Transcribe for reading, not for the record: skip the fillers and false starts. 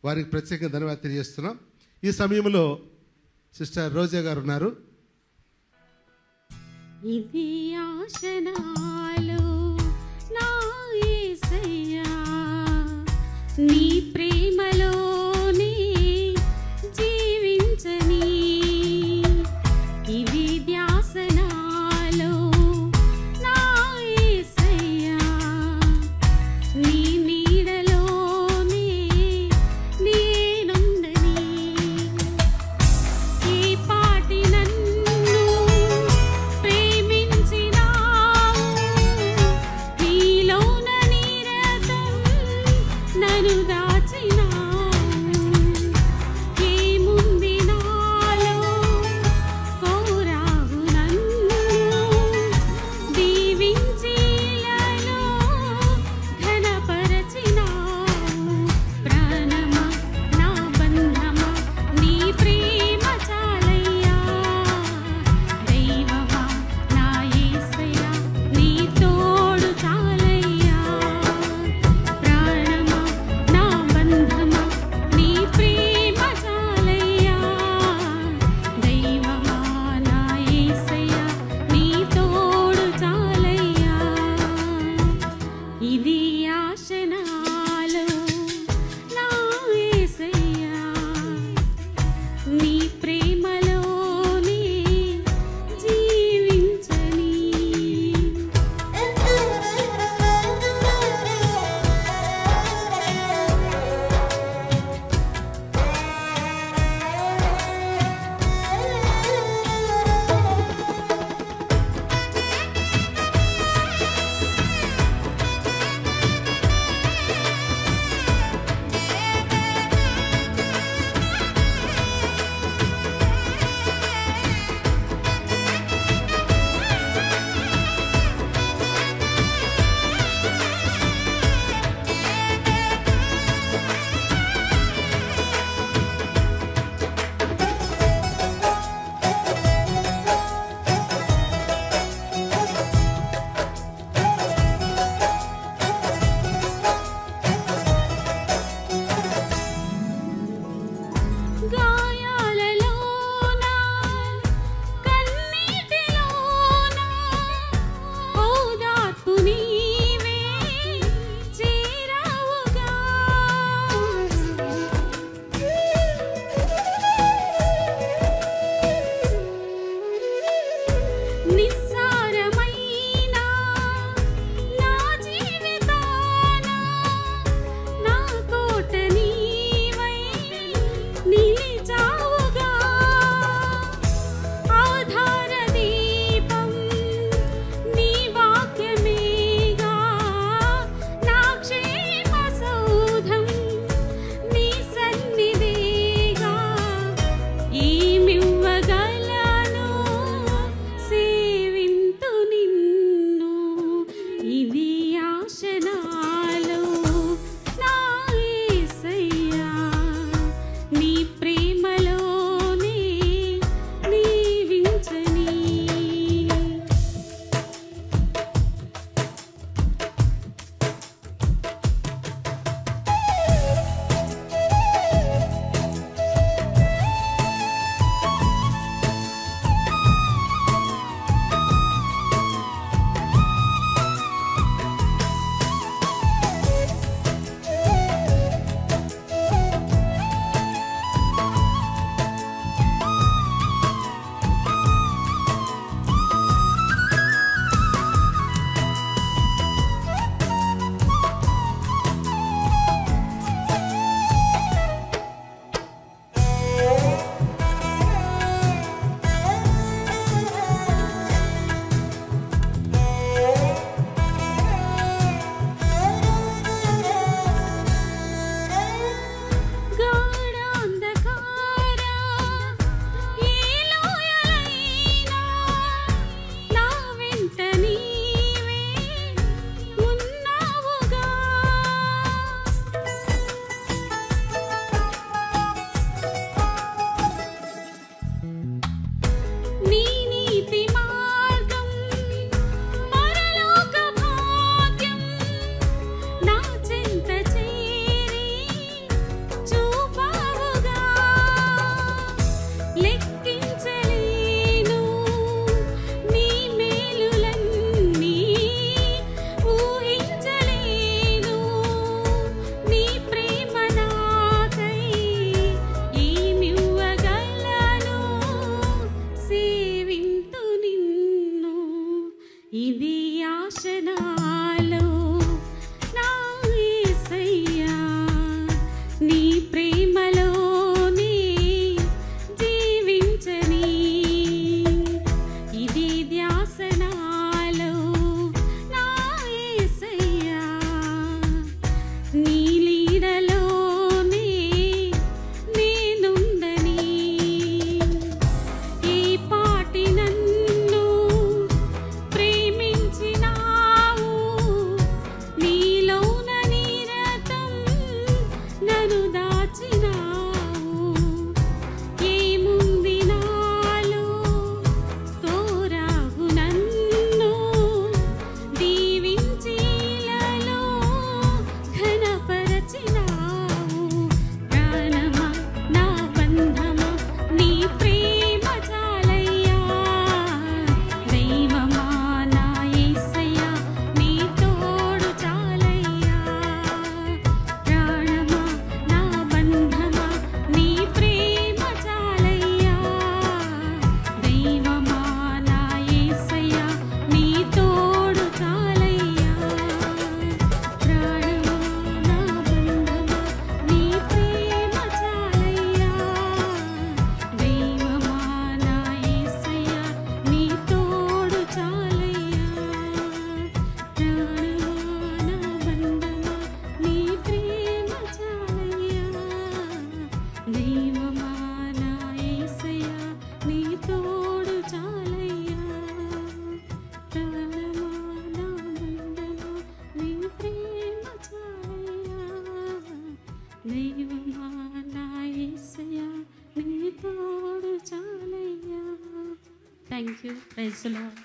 వారికి ప్రత్యేకంగా ధన్యవాదాలు తెలియజేస్తున్నాం. ఈ సమయంలో సిస్టర్ రోజా గారు ఉన్నారు. ఇది ఆశనాలో నా యేసయ్యా, నీ ప్రేమలోనే జీవించని, ఇది ధ్యాసనాలో నా యేసయ్యా, నీ నీడలోనే నేనుండని, ఈ పాటి నన్ను ప్రేమించినావు, నీలోన నిరతం నన్ను ఏముంది నాలో తోరావు నన్ను దీవించిలలో ఘనపరచినావు ప్రాణమా నా బంధమా నీ ప్రేమ చాలయ్యా దైవమా నా యేసయ్యా నీ తోడు చాలయ్యా ప్రాణమా నా బంధమా నీ ప్రేమ చాలయ్యా దైవమా నా యేసయ్యా నీ తోడు చాలయ్యా ప్రాణమా నా బంధమా నీ ప్రేమ చాలయ్యా దైవమా నా యేసయ్యా నీ తోడు చాలయ్యా ప్రాణమా నా బంధమా నీ ప్రేమ చాలయ్యా దైవమా నా యేసయ్యా నీ తోడు చాలయ్యా ప్రాణమా నా బంధమా నీ ప్రేమ చాలయ్యా దైవమా నా యేసయ్యా నీ తోడు చాలయ్యా. Thank you. Praise the lord.